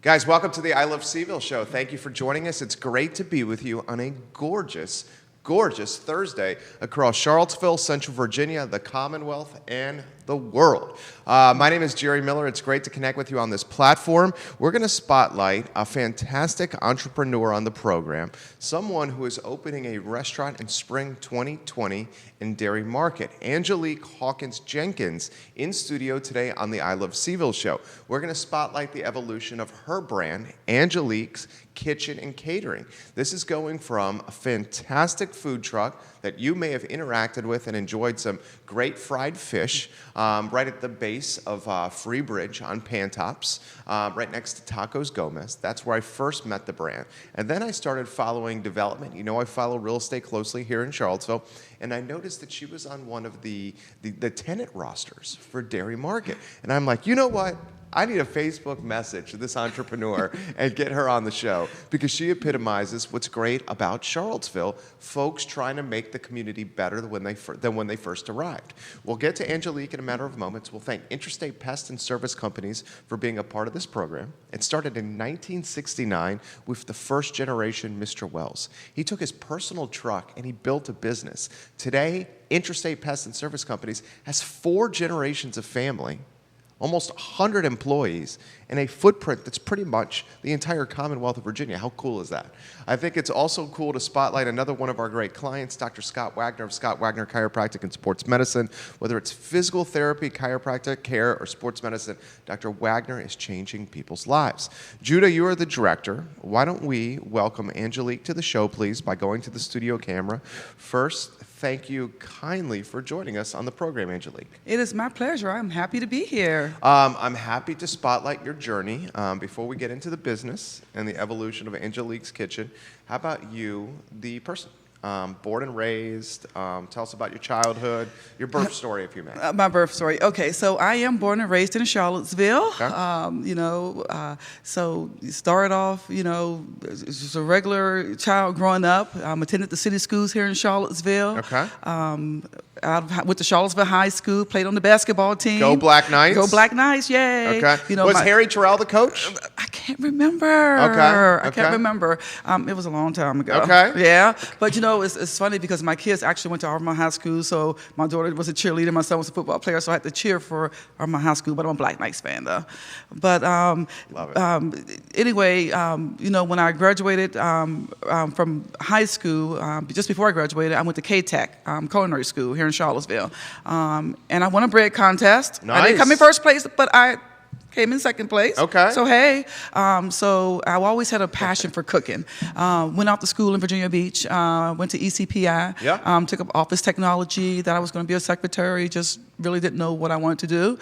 Guys, welcome to the I Love CVille Show. Thank you for joining us. It's great to be with you on a gorgeous Thursday across Charlottesville, Central Virginia, the Commonwealth, and the world. My name is Jerry Miller. It's great to connect with you on this platform. We're going to spotlight a fantastic entrepreneur on the program, someone who is opening a restaurant in spring 2020 in Dairy Market. Angelic Hawkins Jenkins in studio today on the I Love CVille Show. We're going to spotlight the evolution of her brand, Angelic's Kitchen and Catering. This is going from a fantastic food truck that you may have interacted with and enjoyed some great fried fish right at the base of Free Bridge on Pantops, right next to Tacos Gomez. That's where I first met the brand. And then I started following development. You know, I follow real estate closely here in Charlottesville, and I noticed that she was on one of the tenant rosters for Dairy Market. And I'm like, you know what? I need a Facebook message to this entrepreneur and get her on the show because she epitomizes what's great about Charlottesville, folks trying to make the community better than when they first arrived. We'll get to Angelic in a matter of moments. We'll thank Interstate Pest and Service Companies for being a part of this program. It started in 1969 with the first generation Mr. Wells. He took his personal truck and he built a business. Today, Interstate Pest and Service Companies has 4 generations of family, almost 100 employees, and a footprint that's pretty much the entire Commonwealth of Virginia. How cool is that? I think it's also cool to spotlight another one of our great clients, Dr. Scott Wagner of Scott Wagner Chiropractic and Sports Medicine. Whether it's physical therapy, chiropractic care, or sports medicine, Dr. Wagner is changing people's lives. Judah, you are the director. Why don't we welcome Angelic to the show, please, by going to the studio camera. First, thank you kindly for joining us on the program, Angelic. It is my pleasure. I'm happy to be here. I'm happy to spotlight your journey. Before we get into the business and the evolution of Angelic's Kitchen, how about you, the person? Born and raised, tell us about your childhood, your birth story, if you may. My birth story. Okay, so I am born and raised in Charlottesville. Okay. So you started off, just a regular child growing up. Attended the city schools here in Charlottesville. Okay. Went to Charlottesville High School, played on the basketball team. Go Black Knights. Go Black Knights, yay. Okay. Was Harry Terrell the coach? I can't remember. Okay. I can't remember. It was a long time ago. Okay. Yeah. But, it's funny because my kids actually went to Armagh High School, so my daughter was a cheerleader, my son was a football player, so I had to cheer for Armagh High School, but I'm a Black Knights fan, though. But Love it. Anyway, when I graduated from high school, just before I graduated, I went to K-Tech, culinary school here in Charlottesville. And I won a bread contest. Nice. I didn't come in first place, but I came in second place. Okay. So, hey, so I always had a passion for cooking. Went out to school in Virginia Beach, went to ECPI, took up office technology, thought I was going to be a secretary, just really didn't know what I wanted to do.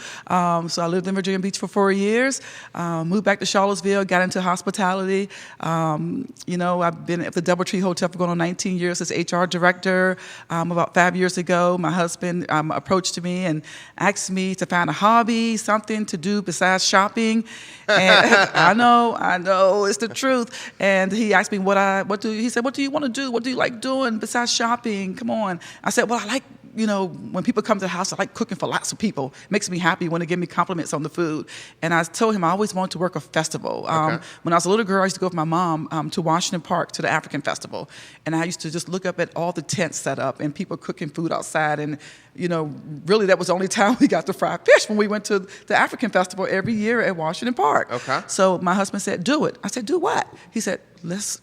So I lived in Virginia Beach for 4 years, moved back to Charlottesville, got into hospitality. I've been at the Doubletree Hotel for going on 19 years as HR director. About 5 years ago, my husband approached me and asked me to find a hobby, something to do besides shopping. And I know, it's the truth. And he asked me he said, what do you want to do? What do you like doing besides shopping? Come on. I said, well, I like, when people come to the house, I like cooking for lots of people. It makes me happy when they give me compliments on the food. And I told him I always wanted to work a festival. Okay. When I was a little girl, I used to go with my mom to Washington Park to the African Festival. And I used to just look up at all the tents set up and people cooking food outside. And, really that was the only time we got to fry fish when we went to the African Festival every year at Washington Park. Okay. So my husband said, do it. I said, do what? He said, let's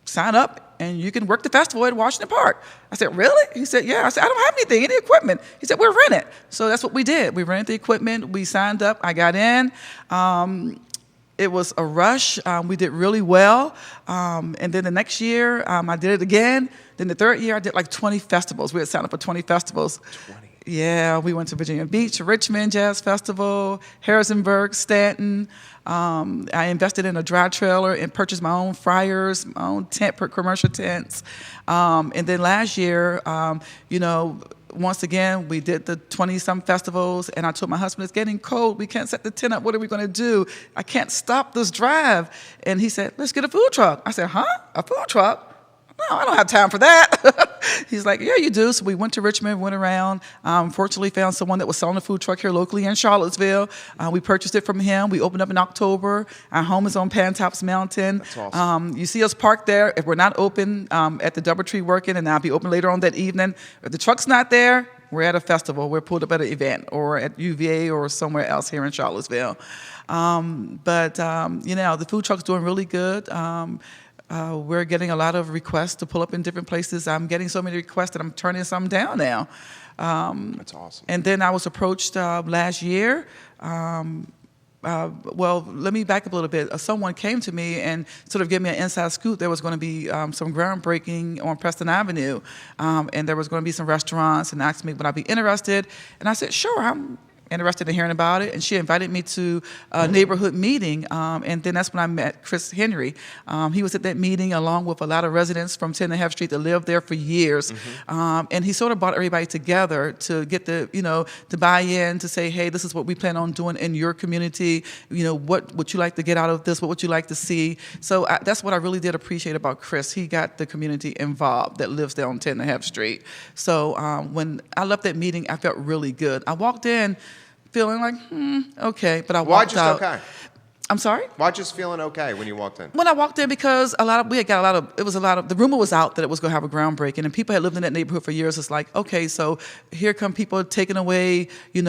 sign up and you can work the festival at Washington Park. I said, really? He said, yeah. I said, I don't have anything, any equipment. He said, we'll rent it. So that's what we did. We rented the equipment. We signed up. I got in. It was a rush. We did really well. And then the next year, I did it again. Then the third year, I did like 20 festivals. We had signed up for 20 festivals. 20. Yeah, we went to Virginia Beach, Richmond Jazz Festival, Harrisonburg, Stanton. I invested in a dry trailer and purchased my own fryers, my own tent, commercial tents. And then last year, once again, we did the 20-some festivals, and I told my husband, it's getting cold. We can't set the tent up. What are we going to do? I can't stop this drive. And he said, let's get a food truck. I said, huh? A food truck? No, I don't have time for that. He's like, yeah, you do. So we went to Richmond, went around. Fortunately, found someone that was selling a food truck here locally in Charlottesville. We purchased it from him. We opened up in October. Our home is on Pantops Mountain. That's awesome. You see us parked there. If we're not open at the DoubleTree working, and I'll be open later on that evening. If the truck's not there, we're at a festival. We're pulled up at an event or at UVA or somewhere else here in Charlottesville. The food truck's doing really good. We're getting a lot of requests to pull up in different places. I'm getting so many requests that I'm turning some down now. That's awesome. And then I was approached last year. Let me back up a little bit. Someone came to me and sort of gave me an inside scoop. There was going to be some groundbreaking on Preston Avenue, and there was going to be some restaurants, and asked me would I be interested. And I said, sure, I'm interested in hearing about it. And she invited me to a neighborhood meeting, and then that's when I met Chris Henry. He was at that meeting along with a lot of residents from 10.5 Street that lived there for years. And he sort of brought everybody together to get to buy in, to say, hey, this is what we plan on doing in your community. What would you like to get out of this? What would you like to see? So that's what I really did appreciate about Chris. He got the community involved that lives there on 10.5 Street. So when I left that meeting, I felt really good. I walked in feeling like, okay, but I walked out. Why just okay? I'm sorry? Why just feeling okay when you walked in? When I walked in, because the rumor was out that it was going to have a groundbreaking, and people had lived in that neighborhood for years. It's like, okay, so here come people taking away, the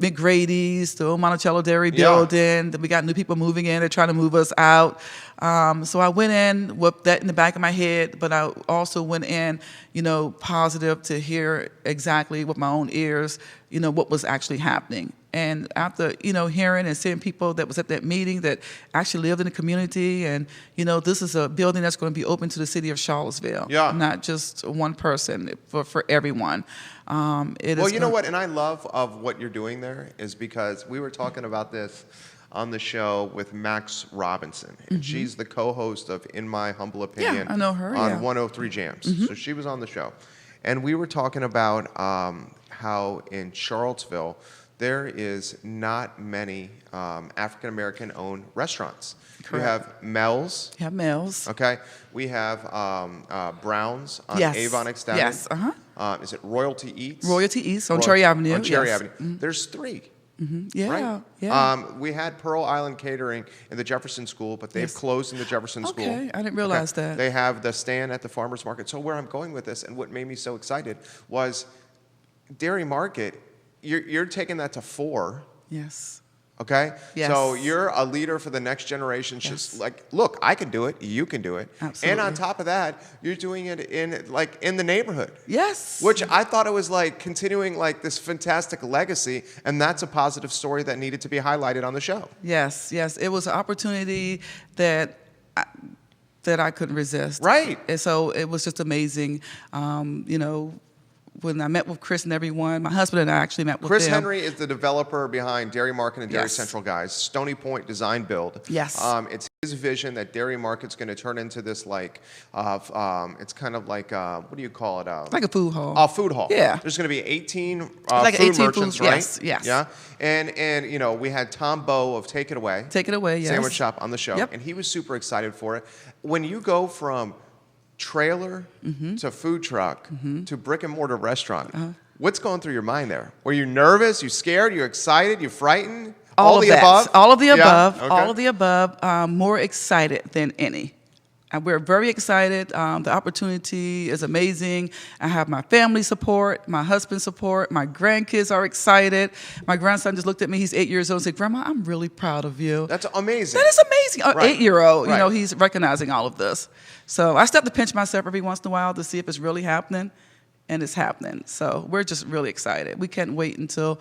McGrady's, the old Monticello Dairy building. Then we got new people moving in. They're trying to move us out. So I went in with that in the back of my head, but I also went in, positive to hear exactly with my own ears, what was actually happening. And after, hearing and seeing people that was at that meeting that actually lived in the community, and, this is a building that's going to be open to the city of Charlottesville. Yeah. Not just one person, for everyone. You know what? And I love of what you're doing there is because we were talking about this on the show with Max Robinson. And she's the co-host of In My Humble Opinion. Yeah, I know her, on 103 Jams. So she was on the show. And we were talking about how in Charlottesville, there is not many African-American owned restaurants. Correct. You have Mel's. You have Mel's. Okay. We have Brown's on Yes. Avon Extended. Yes. Is it Royalty Eats? Royalty Eats on Cherry Avenue. On Cherry Yes. Avenue. There's 3. Yeah, right? yeah. We had Pearl Island Catering in the Jefferson School, but they've closed in the Jefferson School. Okay, I didn't realize that. They have the stand at the farmer's market. So where I'm going with this, and what made me so excited, was Dairy Market, you're taking that to 4. Yes. Okay? Yes. So you're a leader for the next generation. Just like, look, I can do it. You can do it. Absolutely. And on top of that, you're doing it in the neighborhood. Yes. Which I thought it was like continuing like this fantastic legacy, and that's a positive story that needed to be highlighted on the show. Yes. It was an opportunity that I couldn't resist. Right. And so it was just amazing. When I met with Chris and everyone, my husband and I actually met with Chris them. Henry is the developer behind Dairy Market and Dairy Yes. Central guys, Stony Point Design Build. Yes. It's his vision that Dairy Market's going to turn into this it's kind of like, what do you call it? Like a food hall. A food hall. Yeah. There's going to be 18 like food 18 merchants, foods, right? yes. Yeah. And we had Tom Bowe of Take It Away. Take It Away, yes. Sandwich Shop on the show. Yep. And he was super excited for it. When you go from trailer to food truck to brick and mortar restaurant, what's going through your mind there? Were you nervous? You scared? You excited? You frightened? All of the that. above? All of the above. Okay. All of the above. More excited than any. And we're very excited. The opportunity is amazing. I have my family support, my husband's support, my grandkids are excited. My grandson just looked at me. He's 8 years old and said, "Grandma, I'm really proud of you." That's amazing. That is amazing. An Right. 8-year-old, Right. he's recognizing all of this. So I still have to pinch myself every once in a while to see if it's really happening, and it's happening. So we're just really excited. We can't wait until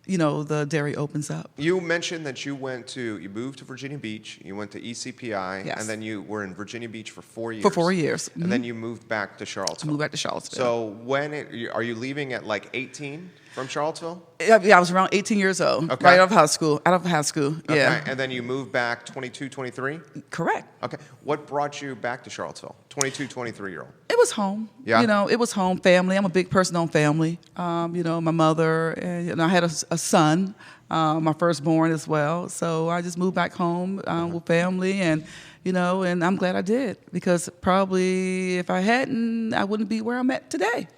the dairy opens up. You mentioned that you moved to Virginia Beach, you went to ECPI, Yes. and then you were in Virginia Beach for 4 years. For 4 years. And then you moved back to Charlottesville. Moved back to Charlottesville. So are you leaving at like 18 from Charlottesville? Yeah, I was around 18 years old, Okay. right out of high school. Okay. Yeah. And then you moved back 22, 23? Correct. Okay. What brought you back to Charlottesville? 22, 23-year-old. It was home. Yeah. It was home, family. I'm a big person on family. My mother, and I had a son, my firstborn as well. So I just moved back home with family, and and I'm glad I did, because probably if I hadn't, I wouldn't be where I'm at today.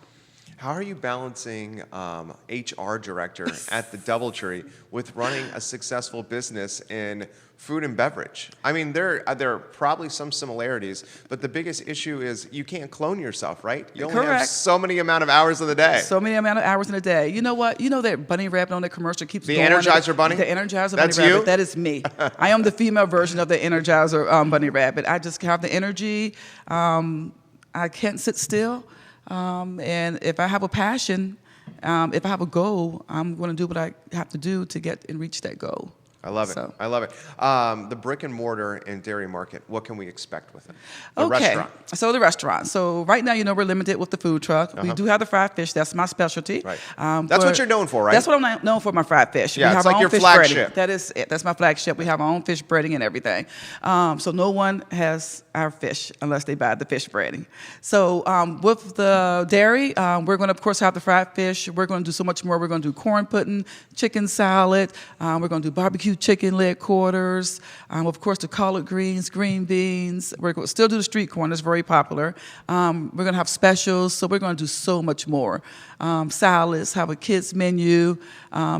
How are you balancing HR director at the DoubleTree with running a successful business in food and beverage? I mean, there are probably some similarities, but the biggest issue is you can't clone yourself, right? You only have so many amount of hours in the day. So many amount of hours in a day. You know what? You know that bunny rabbit on the commercial keeps the going. Energizer bunny? The Energizer That's bunny you? rabbit. That is me. I am the female version of the Energizer bunny rabbit. I just have the energy. I can't sit still. And if I have a passion, if I have a goal, I'm going to do what I have to do to get and reach that goal. I love it. I love it. The brick and mortar and dairy market, what can we expect with it? The restaurant. So the restaurant. So right now, we're limited with the food truck. We do have the fried fish. That's my specialty. Right. That's what you're known for, right? That's what I'm known for, my fried fish. Yeah, we have it's like our your own fish flagship. Breading. That is it. That's my flagship. We have our own fish breading and everything. So no one has our fish unless they buy the fish breading. So with the dairy, we're going to, of course, have the fried fish. We're going to do so much more. We're going to do corn pudding, chicken salad. We're going to do barbecue chicken leg quarters. Of course, the collard greens, green beans. We're going to still do the street corn. That's very popular. We're going to have specials. So we're going to do so much more. Salads, have a kids menu.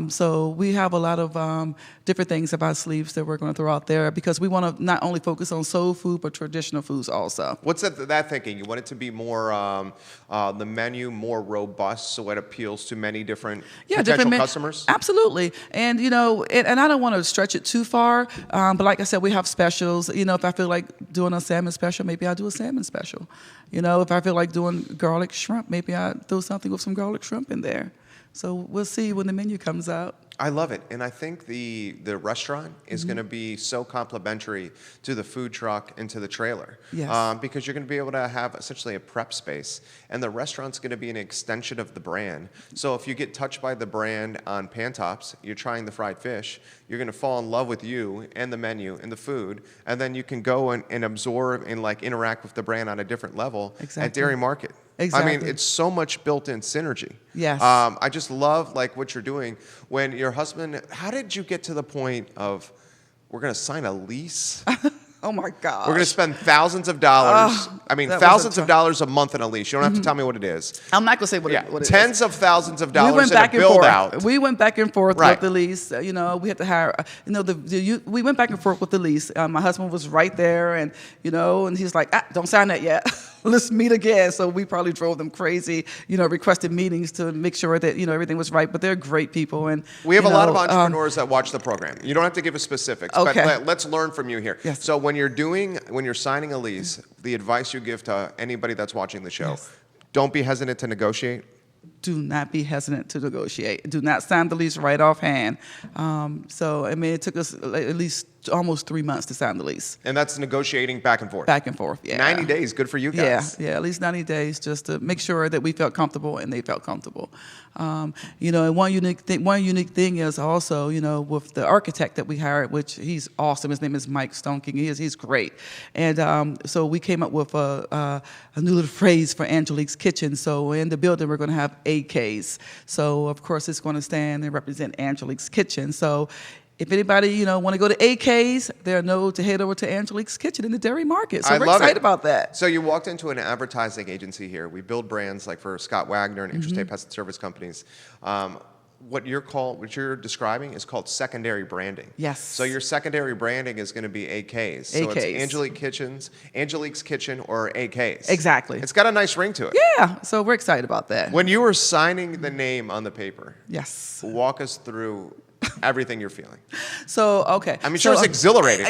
So we have a lot of different things up our sleeves that we're going to throw out there, because we want to not only focus on soul food, but traditional foods also. What's that thinking? You want it to be more, the menu more robust, so it appeals to many different potential customers? Absolutely. And, and I don't want to stretch it too far, but like I said, we have specials. If I feel like doing a salmon special, maybe I'll do a salmon special. If I feel like doing garlic shrimp, maybe I'll do something with some garlic shrimp in there. So we'll see when the menu comes out. I love it. And I think the restaurant is going to be so complementary to the food truck and to the trailer. Yes. Because you're going to be able to have essentially a prep space. And the restaurant's going to be an extension of the brand. So if you get touched by the brand on Pantops, you're trying the fried fish, you're going to fall in love with you and the menu and the food. And then you can go and absorb and interact with the brand on a different level at Dairy Market. Exactly. I mean, it's so much built-in synergy. Yes. I just love what you're doing. When your husband, how did you get to the point of, we're going to sign a lease? Oh my God. We're going to spend thousands of dollars. Thousands of dollars a month in a lease. You don't have to tell me what it is. I'm not going to say what it is. Tens of thousands of dollars in a build out. We went back and forth with the lease. We had to hire, we went back and forth with the lease. My husband was right there, and, and he's like, don't sign that yet. Let's meet again. So we probably drove them crazy, requested meetings to make sure that, everything was right. But they're great people. And we have a lot of entrepreneurs that watch the program. You don't have to give us specifics, but let's learn from you here. Yes. So when you're signing a lease, the advice you give to anybody that's watching the show, don't be hesitant to negotiate. Do not be hesitant to negotiate. Do not sign the lease right offhand. It took us at least almost 3 months to sign the lease. And that's negotiating back and forth. Back and forth, yeah. 90 days, good for you guys. Yeah, at least 90 days, just to make sure that we felt comfortable and they felt comfortable. And one unique thing is also, with the architect that we hired, which he's awesome. His name is Mike Stoneking. He's great. And so we came up with a new little phrase for Angelique's Kitchen. So in the building, we're going to have AKs. So of course, it's going to stand and represent Angelique's Kitchen. So if anybody, want to go to AKs, they'll know to head over to Angelique's Kitchen in the Dairy Market. So we're excited about that. So you walked into an advertising agency here. We build brands like for Scott Wagner and Interstate Pest and Service Companies. What you're describing is called secondary branding. Yes. So your secondary branding is going to be AKs. So AKs. It's Angelique's Kitchen or AKs. Exactly. It's got a nice ring to it. Yeah. So we're excited about that. When you were signing the name on the paper, yes, walk us through everything you're feeling. So, okay. I'm sure it's exhilarating.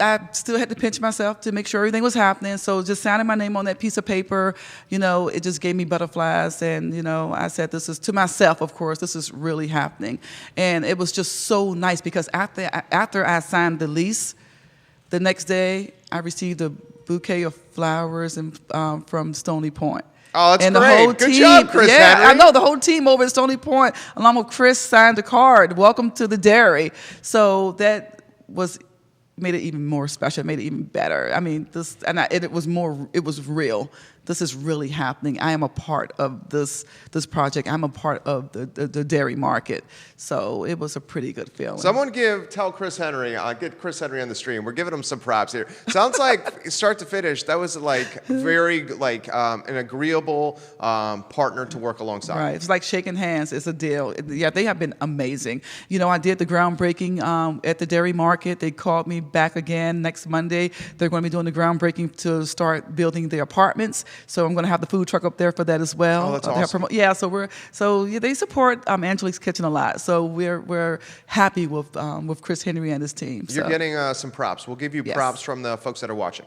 I still had to pinch myself to make sure everything was happening. So just signing my name on that piece of paper, it just gave me butterflies. And, I said, this is to myself, of course, this is really happening. And it was just so nice because after I signed the lease, the next day I received a bouquet of flowers from Stony Point. Oh, that's and great. The whole Good team, job, Chris Yeah, Henry. I know. The whole team over at Stony Point, along with Chris, signed a card. Welcome to the dairy. So that made it even more special, made it even better. I mean, it was real this is really happening. I am a part of this project. I'm a part of the dairy market. So it was a pretty good feeling. Someone tell Chris Henry, get Chris Henry on the stream. We're giving him some props here. Sounds like start to finish, that was like very like an agreeable partner to work alongside. Right, it's like shaking hands. It's a deal. Yeah, they have been amazing. You know, I did the groundbreaking at the dairy market. They called me back again next Monday. They're going to be doing the groundbreaking to start building the apartments. So I'm going to have the food truck up there for that as well. Oh, that's awesome. Yeah, they support Angelic's Kitchen a lot. So we're happy with Chris Henry and his team. You're getting some props. We'll give you props from the folks that are watching.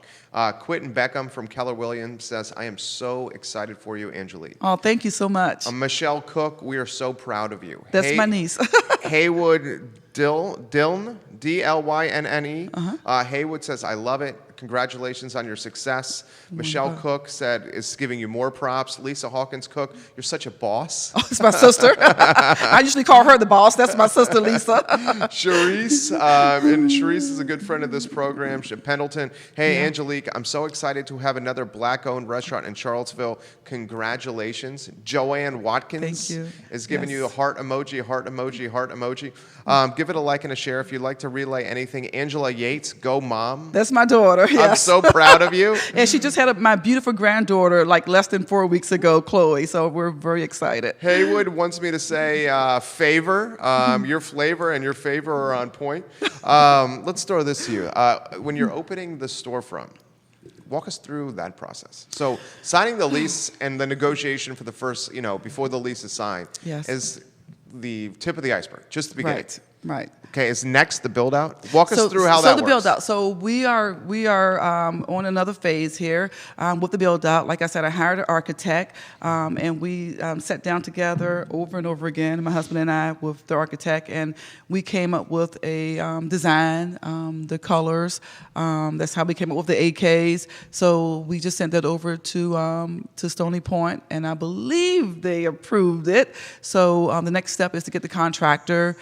Quentin Beckham from Keller Williams says, I am so excited for you, Angelique. Oh, thank you so much. Michelle Cook, we are so proud of you. That's my niece. Haywood Dylne, D-L-Y-N-N-E. Haywood says, I love it. Congratulations on your success. Michelle Cook is giving you more props. Lisa Hawkins Cook, you're such a boss. Oh, it's my sister. I usually call her the boss. That's my sister, Lisa. Charisse, and Charisse is a good friend of this program. Pendleton, hey, Angelique, I'm so excited to have another Black-owned restaurant in Charlottesville. Congratulations. Joanne Watkins is giving you a heart emoji, heart emoji, heart emoji. Give it a like and a share if you'd like to relay anything. Angela Yates, go mom. That's my daughter. Yes. I'm so proud of you. And she just had my beautiful granddaughter like less than 4 weeks ago, Chloe. So we're very excited. Haywood wants me to say favor. Your flavor and your favor are on point. Let's throw this to you. When you're opening the storefront, walk us through that process. So signing the lease and the negotiation for the first, before the lease is signed is the tip of the iceberg, just the beginning. Right. Okay, is next the build out? Walk us through how that works. So the build out. So we are on another phase here with the build out. Like I said, I hired an architect, and we sat down together over and over again, my husband and I, with the architect, and we came up with a design, the colors. That's how we came up with the AKs. So we just sent that over to Stony Point, and I believe they approved it. So the next step is to get the contractor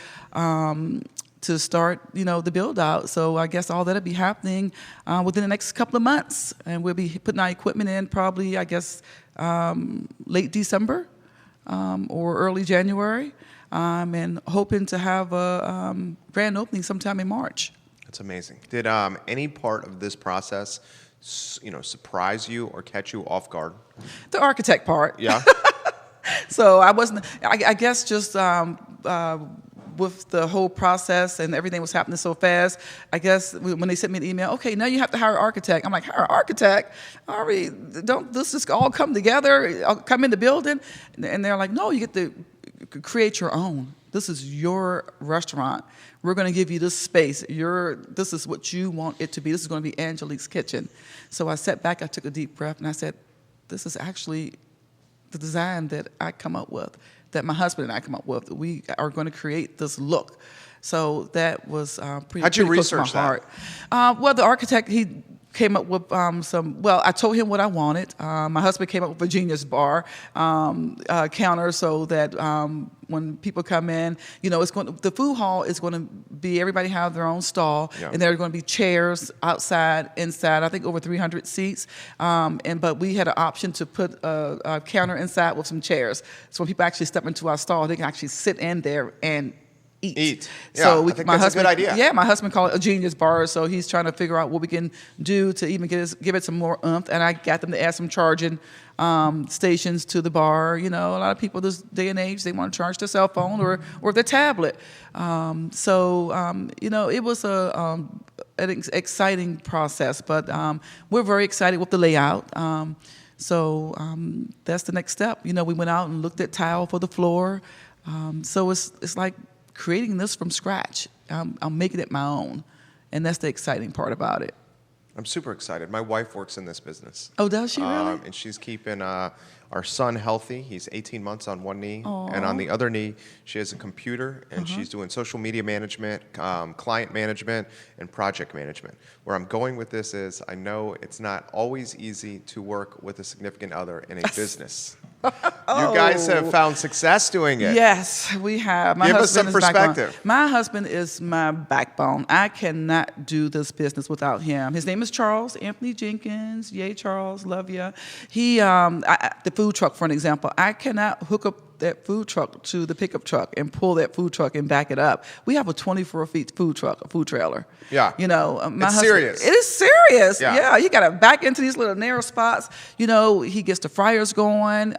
to start, the build out. So I guess all that'll be happening within the next couple of months, and we'll be putting our equipment in probably, I guess, late December or early January, and hoping to have a grand opening sometime in March. That's amazing. Did any part of this process, surprise you or catch you off guard? The architect part. Yeah. So I wasn't. I guess just. With the whole process and everything was happening so fast, I guess when they sent me an email, okay, now you have to hire an architect. I'm like, hire an architect? Don't this just all come together, come in the building? And they're like, no, you get to create your own. This is your restaurant. We're going to give you this space. This is what you want it to be. This is going to be Angelique's Kitchen. So I sat back, I took a deep breath, and I said, this is actually the design that I come up with, that my husband and I come up with. We are going to create this look. So that was pretty How'd you pretty close research to my heart. Well, the architect, he came up with I told him what I wanted. My husband came up with a genius bar counter so that when people come in, the food hall is going to be, everybody have their own stall, and there are going to be chairs outside, inside, I think over 300 seats. But we had an option to put a counter inside with some chairs. So when people actually step into our stall, they can actually sit in there and eat. Yeah, so I think that's a good idea. Yeah, my husband called it a genius bar, so he's trying to figure out what we can do to even give it some more oomph. And I got them to add some charging stations to the bar. A lot of people this day and age, they want to charge their cell phone or their tablet. It was an exciting process, but we're very excited with the layout. That's the next step. We went out and looked at tile for the floor. So it's like creating this from scratch. I'm making it my own, and that's the exciting part about it. I'm super excited. My wife works in this business. Oh, does she really? And she's keeping our son healthy. He's 18 months on one knee, Aww. and on the other knee, she has a computer, and she's doing social media management, client management, and project management. Where I'm going with this is I know it's not always easy to work with a significant other in a business. You guys have found success doing it. Yes, we have. Give us some perspective. My husband is my backbone. I cannot do this business without him. His name is Charles Anthony Jenkins. Yay, Charles, love you. He, the food truck, for an example, I cannot hook up that food truck to the pickup truck and pull that food truck and back it up. We have a 24-feet food truck, a food trailer. Yeah. You know, my husband, serious. It is serious. Yeah. You got to back into these little narrow spots. You know, he gets the fryers going.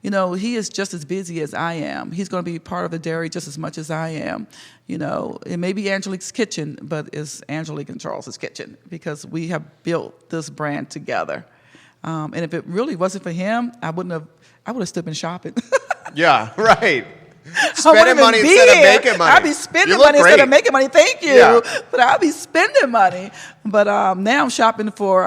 You know, he is just as busy as I am. He's going to be part of the dairy just as much as I am. You know, it may be Angelique's Kitchen, but it's Angelique and Charles's Kitchen because we have built this brand together. And if it really wasn't for him, I would have still been shopping. Yeah, right. Spending money instead of making money. I'd be spending money instead of making money. Thank you. Yeah. But I'll be spending money. But now I'm shopping for,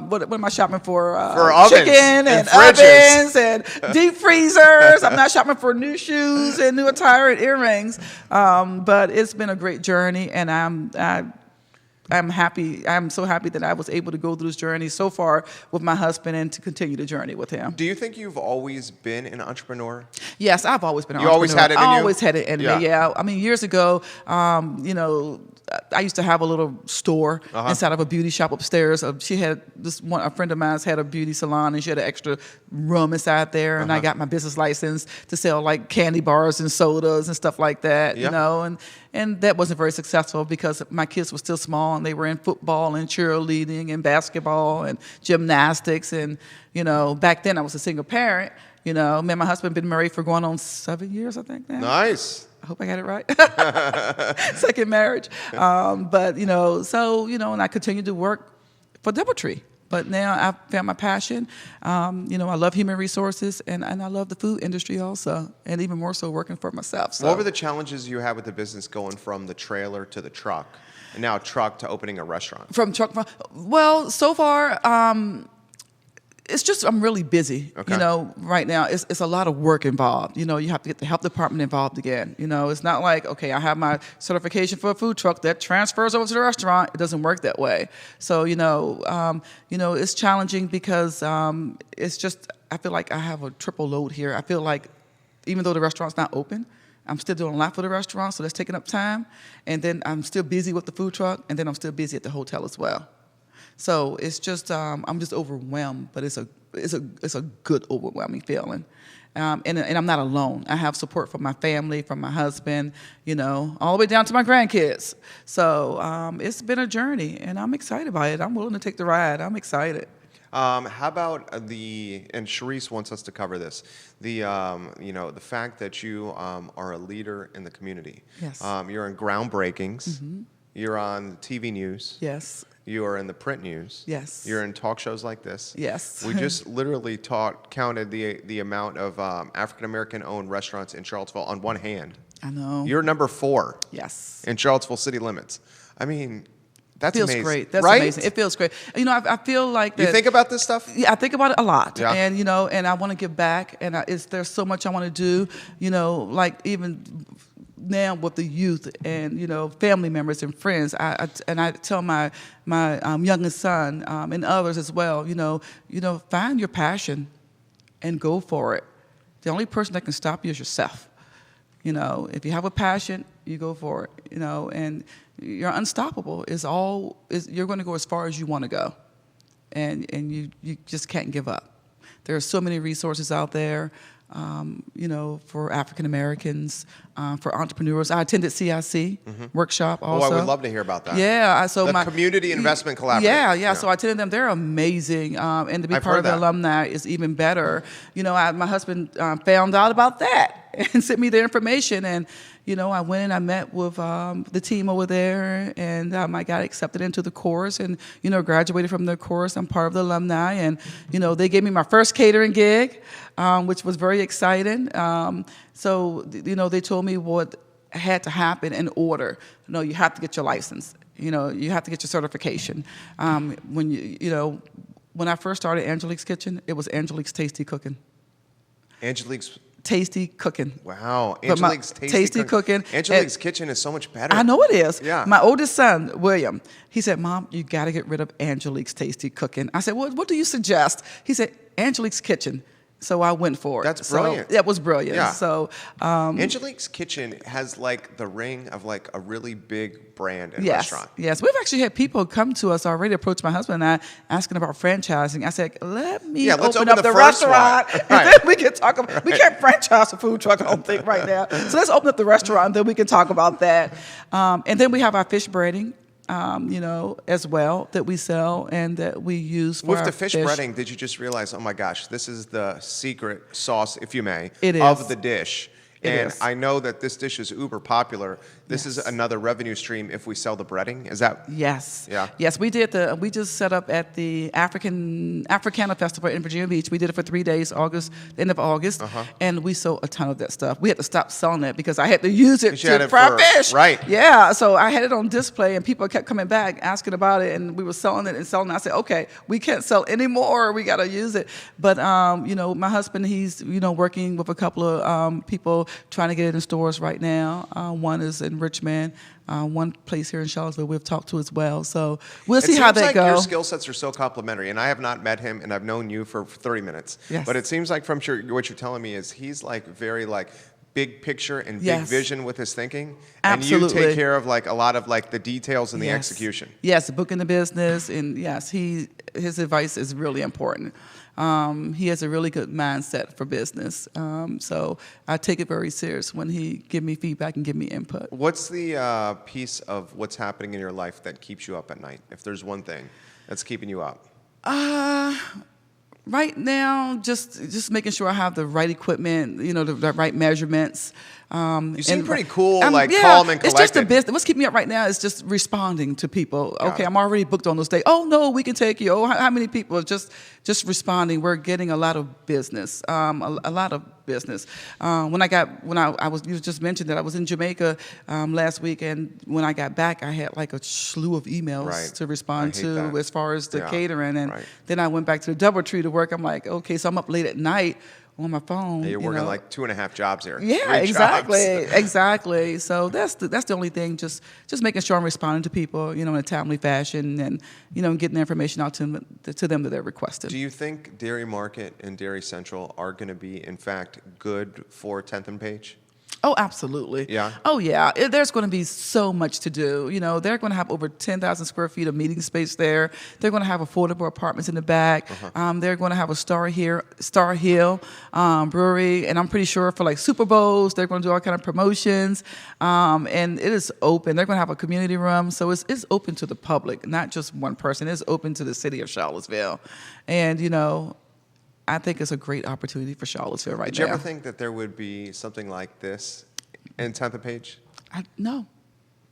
what am I shopping for? For ovens chicken and ovens and deep freezers. I'm not shopping for new shoes and new attire and earrings. But it's been a great journey, and I'm happy. I'm so happy that I was able to go through this journey so far with my husband and to continue the journey with him. Do you think you've always been an entrepreneur? Yes, I've always been an entrepreneur. You always had it in you? I always had it in me, yeah. I mean, years ago, you know, I used to have a little store inside of a beauty shop upstairs. She had a friend of mine had a beauty salon, and she had an extra room inside there. And I got my business license to sell like candy bars and sodas and stuff like that, you know. And that wasn't very successful because my kids were still small and they were in football and cheerleading and basketball and gymnastics. And, you know, back then I was a single parent. You know, me and my husband been married for going on 7 years, I think now. Nice. I hope I got it right. Second marriage. But, you know, so, you know, and I continued to work for DoubleTree. But now I've found my passion. You know, I love human resources, and I love the food industry also, and even more so working for myself. So. What were the challenges you had with the business going from the trailer to the truck, and now truck to opening a restaurant? Well, so far, it's just I'm really busy. Okay. You know, right now it's a lot of work involved. You know, you have to get the health department involved again. You know, it's not like, okay, I have my certification for a food truck that transfers over to the restaurant. It doesn't work that way. So you know, it's challenging because it's just I feel like I have a triple load here. I feel like even though the restaurant's not open, I'm still doing a lot for the restaurant, so that's taking up time. And then I'm still busy with the food truck, and then I'm still busy at the hotel as well. So it's just I'm just overwhelmed, but it's a good overwhelming feeling, and I'm not alone. I have support from my family, from my husband, you know, all the way down to my grandkids. So it's been a journey, and I'm excited about it. I'm willing to take the ride. I'm excited. How about and Sharice wants us to cover this, you know, the fact that you are a leader in the community. Yes. You're in groundbreakings. Mm-hmm. You're on TV news. Yes. You are in the print news. Yes. You're in talk shows like this. Yes. We just literally counted the amount of African-American owned restaurants in Charlottesville on one hand. I know. You're number 4. Yes. In Charlottesville city limits. I mean, that's feels amazing. Great. That's right? Amazing. It feels great. You know, I feel like that. You think about this stuff? Yeah, I think about it a lot. Yeah. And, you know, and I want to give back. And there's so much I want to do, you know, like even now with the youth and, you know, family members and friends. I tell my youngest son and others as well, you know, find your passion and go for it. The only person that can stop you is yourself. You know, if you have a passion, you go for it, you know, and you're unstoppable. You're going to go as far as you want to go. And you just can't give up. There are so many resources out there, you know, for African Americans, for entrepreneurs. I attended CIC workshop also. Oh, I would love to hear about that. Yeah. The Community Investment Collaborative. Yeah. So I attended them. They're amazing. And to be I've part heard of the that. alumni is even better. You know, my husband found out about that and sent me the information. And, you know, I went and I met with the team over there, and I got accepted into the course and, you know, graduated from the course. I'm part of the alumni, and, you know, they gave me my first catering gig, which was very exciting. So, you know, they told me what had to happen in order. You know, you have to get your license. You know, you have to get your certification. When I first started Angelique's Kitchen, it was Angelique's Tasty Cooking. Angelique's Tasty Cooking. Wow. Angelique's Tasty Cooking. Angelique's Kitchen is so much better. I know it is. Yeah. My oldest son, William, he said, Mom, you got to get rid of Angelique's Tasty Cooking. I said, what do you suggest? He said, Angelique's Kitchen. So I went for it. That's brilliant. So that was brilliant. Yeah. So Angelique's Kitchen has like the ring of like a really big brand and restaurant. Yes, we've actually had people come to us already, approach my husband and I, asking about franchising. I said, let's open up the restaurant, and then we can talk about. We can't franchise a food truck, I don't think, right now. So let's open up the restaurant, and then we can talk about that. And then we have our fish breading. As well, that we sell and that we use for With our the fish breading, did you just realize, oh my gosh, this is the secret sauce, if you may, of the dish? And I know that this dish is uber popular. This is another revenue stream if we sell the breading. Is that? Yes. Yeah. Yes, we did we just set up at the Africana Festival in Virginia Beach. We did it for 3 days, the end of August, and we sold a ton of that stuff. We had to stop selling it because I had to use it to fry fish. Right. Yeah. So I had it on display, and people kept coming back asking about it, and we were selling it and selling it. I said, okay, we can't sell anymore. We got to use it. But my husband, he's working with a couple of people trying to get it in stores right now. One is in Richmond, one place here in Charlottesville we've talked to as well. So we'll see how that goes. Your skill sets are so complementary, and I have not met him, and I've known you for 30 minutes. Yes. But it seems like from what you're telling me is he's like very like big picture and big vision with his thinking. Absolutely. And you take care of like a lot of like the details and the execution. Yes, booking the business, and yes, his advice is really important. He has a really good mindset for business. So I take it very serious when he give me feedback and give me input. What's the piece of what's happening in your life that keeps you up at night? If there's one thing that's keeping you up. Right now, just making sure I have the right equipment, the right measurements. You seem pretty cool, calm and collected. It's just the business. What's keeping me up right now is just responding to people. Okay, I'm already booked on those days. Oh no, we can take you. Oh, how many people? Just responding. We're getting a lot of business. A lot of business. You just mentioned that I was in Jamaica last week, and when I got back, I had like a slew of emails to respond to as far as the catering, and then I went back to the DoubleTree to work. I'm like, okay, so I'm up late at night on my phone. Yeah, you're working like 2.5 jobs here. Yeah, exactly. So that's the only thing. Just making sure I'm responding to people, in a timely fashion, and getting the information out to them that they're requesting. Do you think Dairy Market and Dairy Central are going to be, in fact, good for 10th and Page? Oh, absolutely. Yeah. Oh, yeah. There's going to be so much to do. They're going to have over 10,000 square feet of meeting space there. They're going to have affordable apartments in the back. They're going to have a Star Hill brewery, and I'm pretty sure for like Super Bowls, they're going to do all kind of promotions. And it is open. They're going to have a community room, so it's open to the public, not just one person. It's open to the city of Charlottesville, and I think it's a great opportunity for Charlottesville right now. Did you ever think that there would be something like this in 10th and Page? No.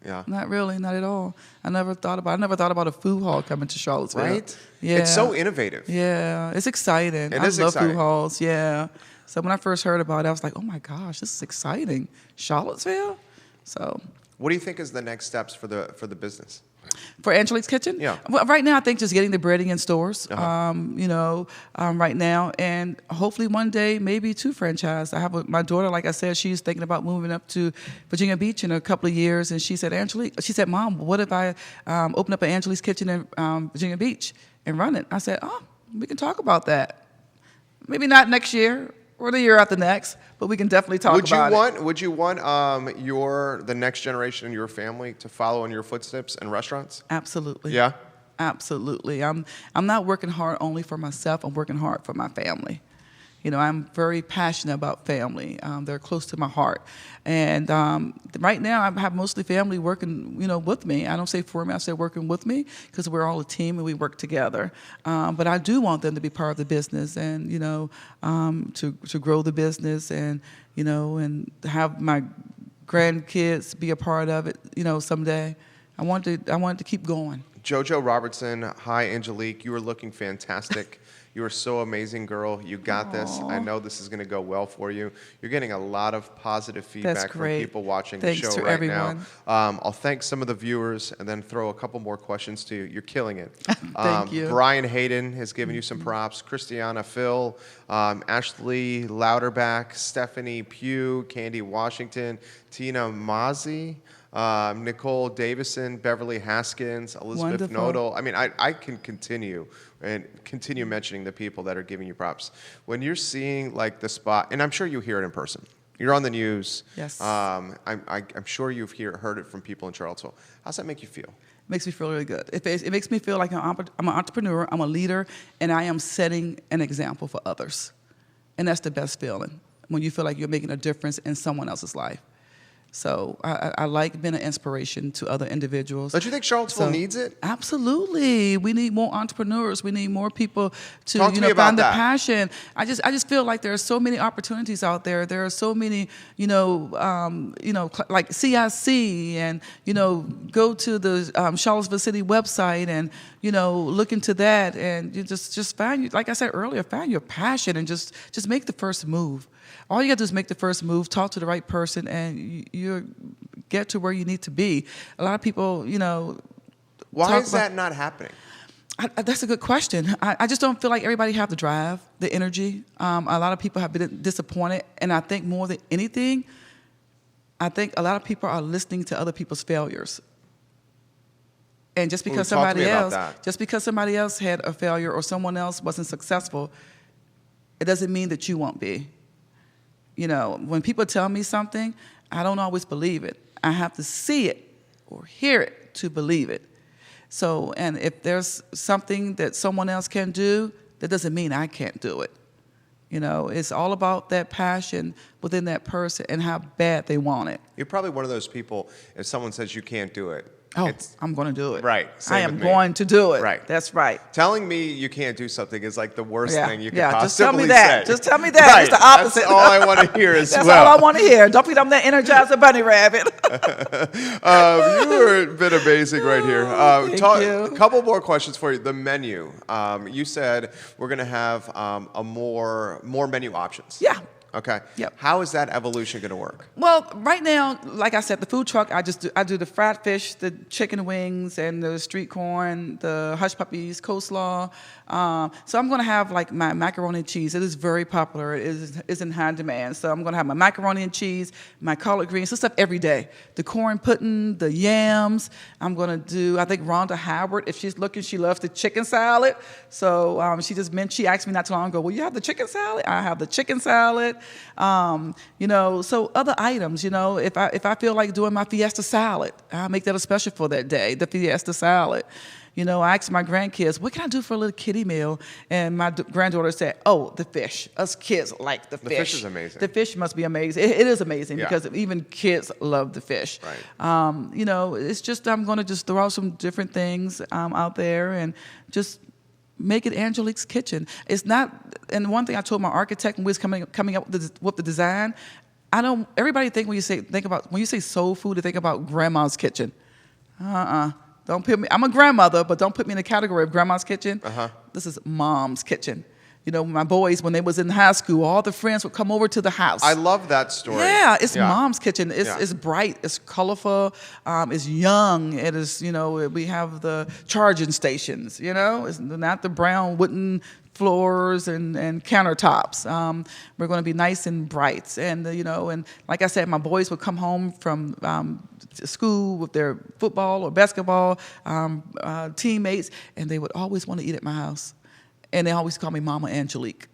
Yeah. Not really, not at all. I never thought about a food hall coming to Charlottesville. Right? Yeah. It's so innovative. Yeah, it's exciting. I love food halls, yeah. So when I first heard about it, I was like, oh my gosh, this is exciting. Charlottesville? So. What do you think is the next steps for the business? For Angelic's Kitchen? Yeah. Well, right now, I think just getting the breading in stores, right now. And hopefully one day, maybe to franchise. I have my daughter, like I said, she's thinking about moving up to Virginia Beach in a couple of years. And she said, Mom, what if I open up an Angelic's Kitchen in Virginia Beach and run it? I said, we can talk about that. Maybe not next year or the year after next, but we can definitely talk about it. Would you want the next generation in your family to follow in your footsteps in restaurants? Absolutely. Yeah? Absolutely. I'm not working hard only for myself. I'm working hard for my family. I'm very passionate about family. They're close to my heart. And right now, I have mostly family working, with me. I don't say for me, I say working with me, because we're all a team and we work together. But I do want them to be part of the business and, to grow the business and, and have my grandkids be a part of it, someday. I want it to keep going. JoJo Robertson, hi, Angelique. You are looking fantastic. You are so amazing, girl. You got this. I know this is going to go well for you. You're getting a lot of positive feedback from people watching the show right now. I'll thank some of the viewers and then throw a couple more questions to you. You're killing it. Thank you. Brian Hayden has given you some props. Christiana Phil, Ashley Louderback, Stephanie Pugh, Candy Washington, Tina Mazzi. Nicole Davison, Beverly Haskins, Elizabeth Wonderful. Nodal. I mean, I can continue mentioning the people that are giving you props. When you're seeing like the spot, and I'm sure you hear it in person. You're on the news. Yes. I'm sure you've heard it from people in Charlottesville. How's that make you feel? Makes me feel really good. It makes me feel like I'm an entrepreneur, I'm a leader, and I am setting an example for others. And that's the best feeling, when you feel like you're making a difference in someone else's life. So I like being an inspiration to other individuals. Don't you think Charlottesville needs it? Absolutely. We need more entrepreneurs. We need more people to Talk to me about find the that. passion. I just feel like there are so many opportunities out there. There are so many, like CIC, and go to the Charlottesville City website and look into that, and you just find, like I said earlier, find your passion and just make the first move. All you got to do is make the first move, talk to the right person, and you get to where you need to be. A lot of people, Why is that not happening? That's a good question. I just don't feel like everybody have the drive, the energy. A lot of people have been disappointed, and I think more than anything, I think a lot of people are listening to other people's failures. And just because somebody else had a failure or someone else wasn't successful, it doesn't mean that you won't be. When people tell me something, I don't always believe it. I have to see it or hear it to believe it. So, and if there's something that someone else can do, that doesn't mean I can't do it. It's all about that passion within that person and how bad they want it. You're probably one of those people, if someone says you can't do it, I'm going to do it. Right. I am going to do it. Right. That's right. Telling me you can't do something is like the worst thing you could just tell possibly me that. say. Just tell me that. Right. It's the opposite. That's all I want to hear as That's well. all I want to hear. Don't think I'm that Energizer Bunny Rabbit. You've been amazing right here. Thank you. A couple more questions for you. The menu. You said we're going to have more menu options. Yeah. Okay. Yep. How is that evolution going to work? Well, right now, like I said, the food truck, I do the fried fish, the chicken wings, and the street corn, the hush puppies, coleslaw. So I'm going to have like my macaroni and cheese. It is very popular. It is in high demand. So I'm going to have my macaroni and cheese, my collard greens, this stuff every day. The corn pudding, the yams. I'm going to do, I think Rhonda Howard, if she's looking, she loves the chicken salad. So she asked me not too long ago, will you have the chicken salad? I have the chicken salad. So other items, if I feel like doing my fiesta salad, I'll make that a special for that day, the fiesta salad. I asked my grandkids, what can I do for a little kiddie meal? And my granddaughter said, the fish. Us kids like the fish. The fish is amazing. The fish must be amazing. It is amazing because even kids love the fish. Right. It's just I'm going to just throw out some different things out there and just make it Angelique's Kitchen. It's not, and one thing I told my architect when we was coming up with the design, everybody think when you say soul food, they think about grandma's kitchen. Don't put me, I'm a grandmother, but don't put me in the category of grandma's kitchen. This is mom's kitchen. My boys, when they was in high school, all the friends would come over to the house. I love that story. Yeah, it's mom's kitchen. It's bright, it's colorful, it's young. It is, we have the charging stations, it's not the brown wooden floors and countertops. We're going to be nice and bright. And, and like I said, my boys would come home from school with their football or basketball teammates, and they would always want to eat at my house. And they always call me Mama Angelique,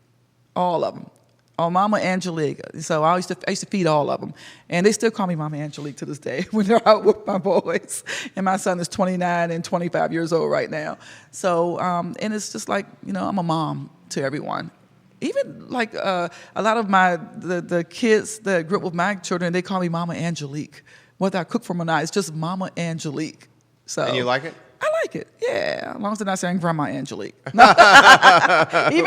all of them. Oh, Mama Angelique. So I used to feed all of them. And they still call me Mama Angelique to this day when they're out with my boys. And my son is 29 and 25 years old right now. So, and it's just like, I'm a mom to everyone. Even like a lot of the kids that grew up with my children, they call me Mama Angelique. Whether I cook for them or not, it's just Mama Angelique. So, and you like it? I like it, yeah. As long as they're not saying Grandma Angelique. Even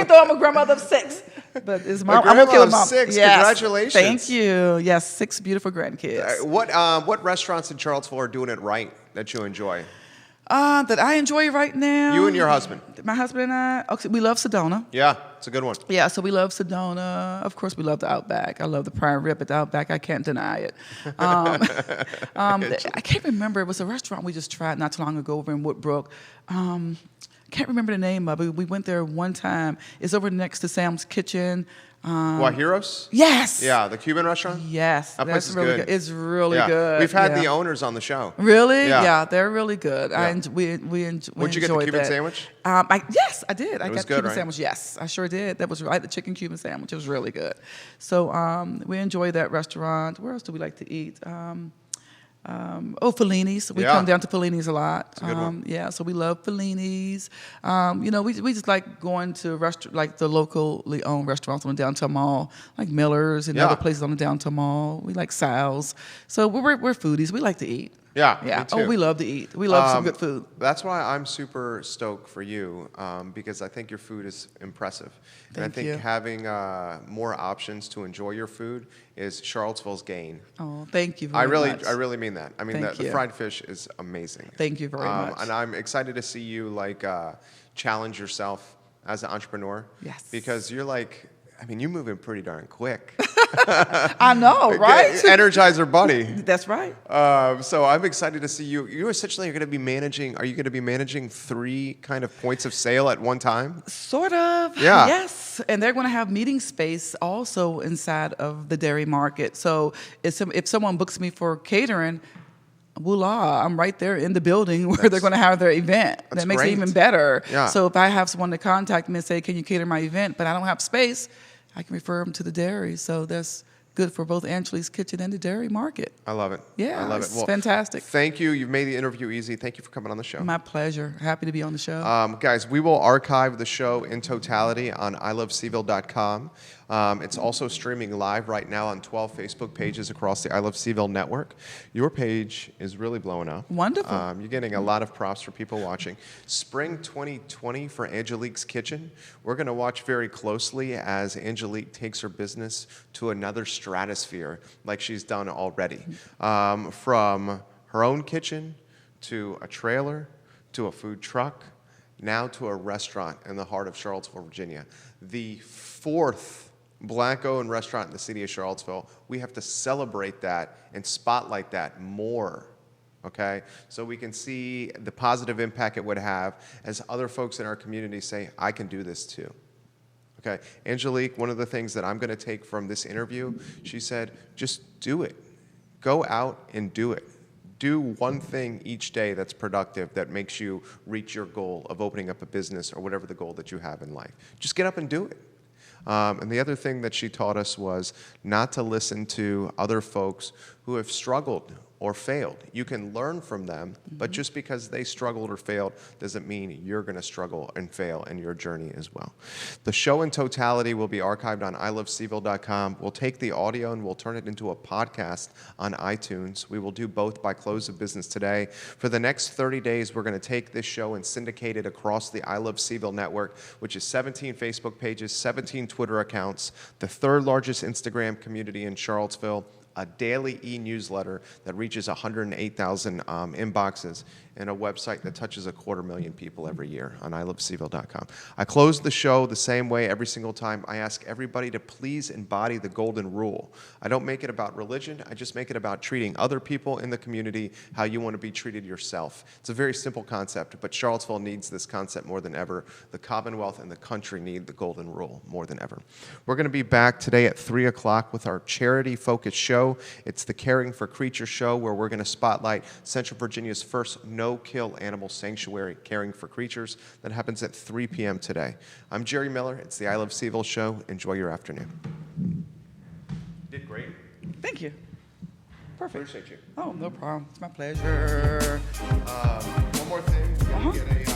though I'm a grandmother of 6. But it's mom. I'm okay with mom. 6, yes. Congratulations. Thank you. Yes, 6 beautiful grandkids. What restaurants in Charlottesville are doing it right that you enjoy? That I enjoy right now. You and your husband. My husband and I, okay, we love Sedona. Yeah, it's a good one. Yeah, so we love Sedona. Of course, we love the Outback. I love the prime rib at the Outback. I can't deny it. I can't remember. It was a restaurant we just tried not too long ago over in Woodbrook. Can't remember the name of it. We went there one time. It's over next to Sam's Kitchen. Guajiros? Yes. Yeah, the Cuban restaurant? Yes. That place that's is really good. It's really Yeah. good. We've had yeah. the owners on the show. Really? Yeah. They're really good. Yeah. We Would you get the enjoyed Cuban that. sandwich? Yes, I did. I got the was good, Cuban right? sandwich. Yes, I sure did. That was right. The chicken Cuban sandwich. It was really good. So we enjoyed that restaurant. Where else do we like to eat? Fellini's. We Yeah. come down to Fellini's a lot. It's a good one. Yeah, so we love Fellini's. We just like going to like the locally owned restaurants on the downtown mall, like Miller's and Yeah. other places on the downtown mall. We like Sal's. So we're foodies. We like to eat. Yeah, Yeah. me too. Oh, we love to eat. We love some good food. That's why I'm super stoked for you, because I think your food is impressive. And I Thank think you. having more options to enjoy your food is Charlottesville's gain. Oh, thank you very much. I really mean that. I mean, Thank the you. fried fish is amazing. Thank you very much. And I'm excited to see you challenge yourself as an entrepreneur. Yes. Because you're you're moving pretty darn quick. I know, right? Energizer Bunny. That's right. So I'm excited to see you. You essentially are going to be managing. Are you going to be managing 3 kind of points of sale at one time? Sort of. Yeah. Yes. And they're going to have meeting space also inside of the dairy market. So if someone books me for catering, voila, I'm right there in the building where they're going to have their event. That makes great. it even better. Yeah. So if I have someone to contact me and say, can you cater my event, but I don't have space, I can refer them to the dairy. So that's good for both Angelic's Kitchen and the dairy market. I love it. Yeah, I love it. it's fantastic. Thank you. You've made the interview easy. Thank you for coming on the show. My pleasure. Happy to be on the show. Guys, we will archive the show in totality on ilovecville.com. It's also streaming live right now on 12 Facebook pages across the I Love CVille network. Your page is really blowing up. Wonderful. You're getting a lot of props for people watching. Spring 2020 for Angelique's Kitchen. We're going to watch very closely as Angelique takes her business to another stratosphere like she's done already. From her own kitchen to a trailer to a food truck, now to a restaurant in the heart of Charlottesville, Virginia. The 4th Black-owned restaurant in the city of Charlottesville. We have to celebrate that and spotlight that more, okay? So we can see the positive impact it would have as other folks in our community say, I can do this too. Okay, Angelique, one of the things that I'm going to take from this interview, she said, just do it. Go out and do it. Do one thing each day that's productive, that makes you reach your goal of opening up a business or whatever the goal that you have in life. Just get up and do it. And the other thing that she taught us was not to listen to other folks who have struggled or failed. You can learn from them, but just because they struggled or failed doesn't mean you're going to struggle and fail in your journey as well. The show in totality will be archived on ilovecville.com. We'll take the audio and we'll turn it into a podcast on iTunes. We will do both by close of business today. For the next 30 days, we're going to take this show and syndicate it across the I Love CVille network, which is 17 Facebook pages, 17 Twitter accounts, the 3rd largest Instagram community in Charlottesville, a daily e-newsletter that reaches 108,000 inboxes, and a website that touches 250,000 people every year on ilovecville.com. I close the show the same way every single time. I ask everybody to please embody the golden rule. I don't make it about religion. I just make it about treating other people in the community how you want to be treated yourself. It's a very simple concept, but Charlottesville needs this concept more than ever. The Commonwealth and the country need the golden rule more than ever. We're going to be back today at 3 o'clock with our charity-focused show. It's the Caring for Creatures show, where we're going to spotlight Central Virginia's first no-kill animal sanctuary, Caring for Creatures. That happens at 3 p.m. today. I'm Jerry Miller. It's the I Love CVille show. Enjoy your afternoon. Did great. Thank you. Perfect. Appreciate you. Oh, no problem. It's my pleasure. One more thing. We're gonna get a